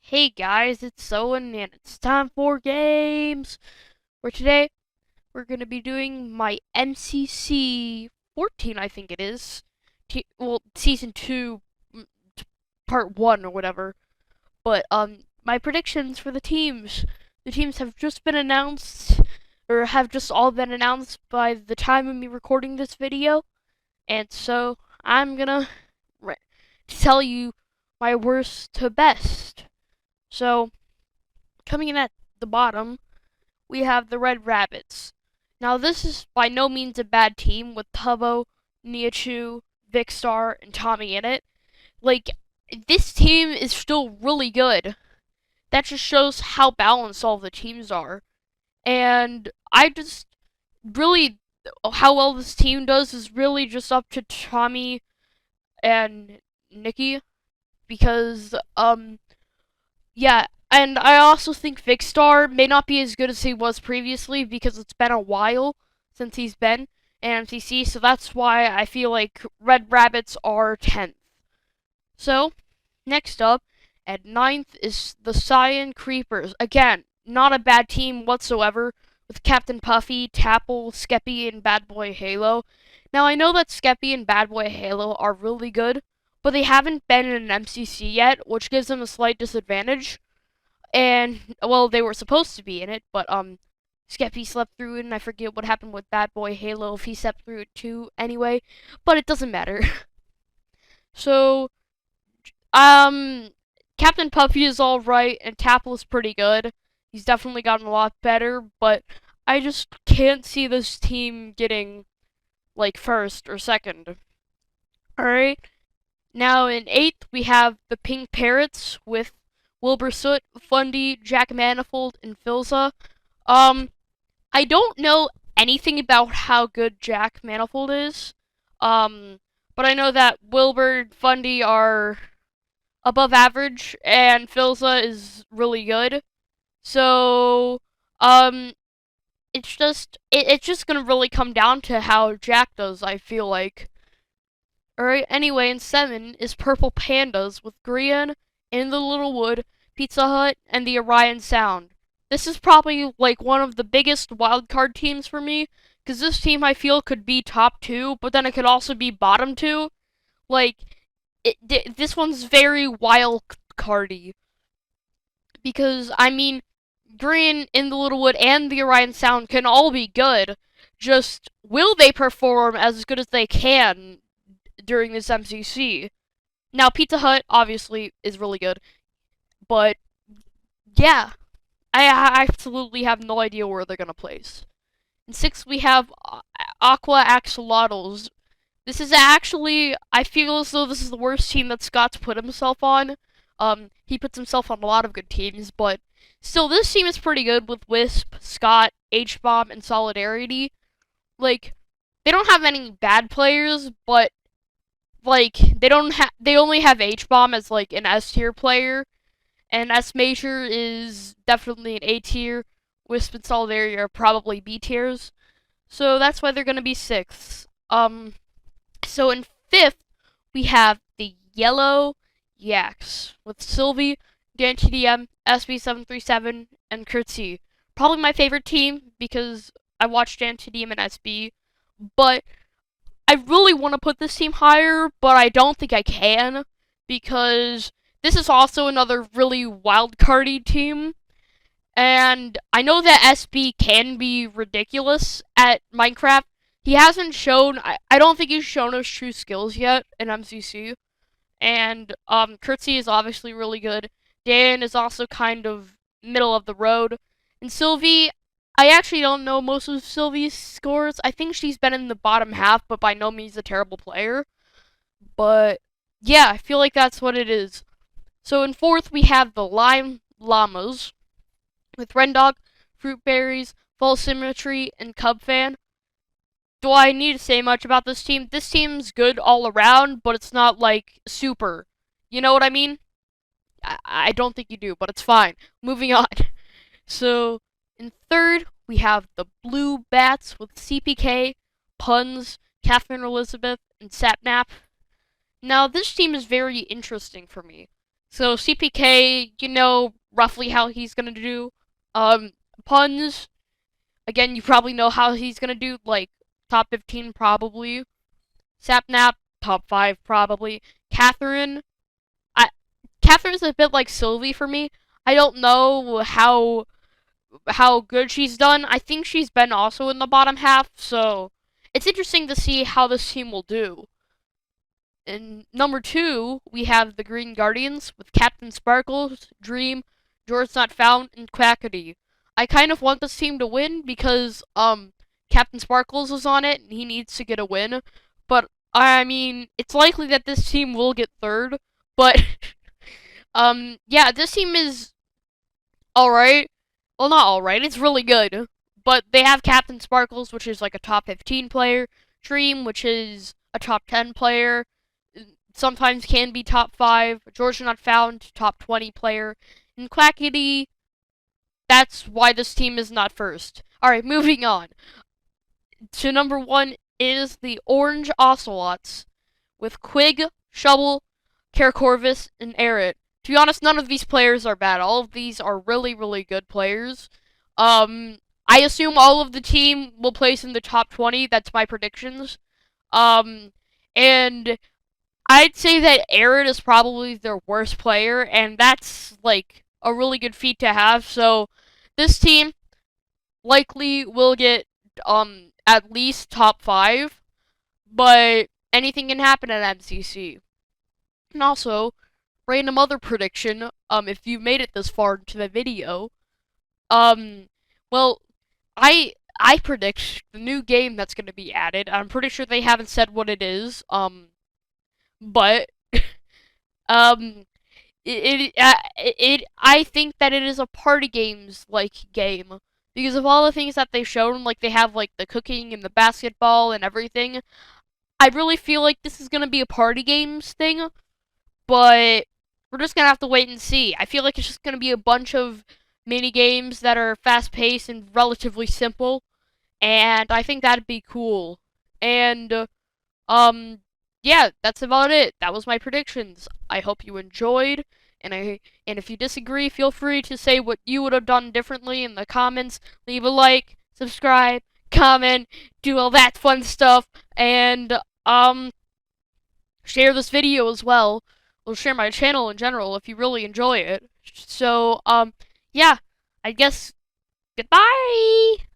Hey guys, it's Owen and it's time for games. Where today we're gonna be doing my MCC 14, I think it is. Season 2, part 1 or whatever. But my predictions for the teams. The teams have just been announced, or have just all been announced by the time of me recording this video, and so I'm gonna tell you my worst to best. So coming in at the bottom, we have the Red Rabbits. Now, this is by no means a bad team with Tubbo, Niachu, Vicstar, and Tommy in it. Like, this team is still really good. That just shows how balanced all the teams are. And I just really, how well this team does is really just up to Tommy and Nikki. Because, yeah, and I also think Vicstar may not be as good as he was previously because it's been a while since he's been in MCC, so that's why I feel like Red Rabbits are 10th. So, next up, at ninth is the Cyan Creepers. Again, not a bad team whatsoever, with Captain Puffy, Tapple, Skeppy, and Bad Boy Halo. Now, I know that Skeppy and Bad Boy Halo are really good, but they haven't been in an MCC yet, which gives them a slight disadvantage. And, well, they were supposed to be in it, but, Skeppy slept through it, and I forget what happened with Bad Boy Halo, if he slept through it too, anyway, but it doesn't matter. So, um, Captain Puffy is alright, and Tapple is pretty good. He's definitely gotten a lot better, but I just can't see this team getting, like, first or second. Alright? Now, in eighth, we have the Pink Parrots with Wilbur Soot, Fundy, Jack Manifold, and Filza. I don't know anything about how good Jack Manifold is. But I know that Wilbur and Fundy are above average, and Filza is really good. So, it's just gonna really come down to how Jack does, I feel like. Alright, anyway, in 7 is Purple Pandas with Grian, In the Little Wood, Pizza Hut, and the Orion Sound. This is probably like one of the biggest wildcard teams for me, because this team I feel could be top 2, but then it could also be bottom 2. Like, this one's very wildcardy. Because, I mean, Grian, In the Little Wood, and the Orion Sound can all be good. Just, will they perform as good as they can during this MCC? Now, Pizza Hut obviously is really good, but yeah, I absolutely have no idea where they're gonna place. In 6th, we have Aqua Axolotls. This is actually, I feel as though this is the worst team that Scott's put himself on. He puts himself on a lot of good teams, but still, this team is pretty good with Wisp, Scott, H-Bomb, and Solidarity. Like, they don't have any bad players, but like they only have H-Bomb as like an S tier player, and S Major is definitely an A tier. Wisp and Solidarity are probably B tiers, so that's why they're gonna be 6th. So in 5th we have the Yellow Yaks with Sylvie, DanTDM, SB737, and Kurtzy. Probably my favorite team because I watched DanTDM and SB, but I really want to put this team higher, but I don't think I can, because this is also another really wildcardy team, and I know that SB can be ridiculous at Minecraft. He hasn't shown, I don't think he's shown his true skills yet in MCC, and Kurtzy is obviously really good. Dan is also kind of middle of the road, and Sylvie, I actually don't know most of Sylvie's scores. I think she's been in the bottom half, but by no means a terrible player. But yeah, I feel like that's what it is. So in 4th, we have the Lime Llamas with Rendog, Fruit Berries, Full Symmetry, and Cub Fan. Do I need to say much about this team? This team's good all around, but it's not like super. You know what I mean? I don't think you do, but it's fine. Moving on. So, in 3rd, we have the Blue Bats with CPK, Puns, Catherine Elizabeth, and Sapnap. Now, this team is very interesting for me. So CPK, you know roughly how he's gonna do. Puns, again, you probably know how he's gonna do, like top 15 probably. Sapnap, top 5 probably. Catherine, I Catherine's a bit like Sylvie for me. I don't know how good she's done. I think she's been also in the bottom half, so it's interesting to see how this team will do. In number 2, we have the Green Guardians with Captain Sparkles, Dream, George Not Found, and Quackity. I kind of want this team to win because Captain Sparkles is on it and he needs to get a win. But I mean, it's likely that this team will get third. But yeah, this team is alright. Well, not alright, it's really good. But they have Captain Sparkles, which is like a top 15 player, Dream, which is a top 10 player, sometimes can be top 5, Georgia Not Found, top 20 player, and Quackity, that's why this team is not first. Alright, moving on. To number 1 is the Orange Ocelots, with Quig, Shovel, Karakorvis, and Aerith. To be honest, none of these players are bad. All of these are really, really good players. I assume all of the team will place in the top 20. That's my predictions. And I'd say that Aerith is probably their worst player, and that's like a really good feat to have. So this team likely will get at least top 5, but anything can happen at MCC. And also, random other prediction, if you made it this far into the video, um, well, I predict the new game that's going to be added. I'm pretty sure they haven't said what it is, but, um, I think that it is a party games like game because of all the things that they've shown. Like they have like the cooking and the basketball and everything. I really feel like this is gonna be a party games thing, but we're just gonna have to wait and see. I feel like it's just gonna be a bunch of mini games that are fast paced and relatively simple, and I think that'd be cool. And um, yeah, that's about it. That was my predictions. I hope you enjoyed, and if you disagree, feel free to say what you would have done differently in the comments. Leave a like, subscribe, comment, do all that fun stuff, and share this video as well. Or share my channel in general if you really enjoy it. So yeah, I guess goodbye.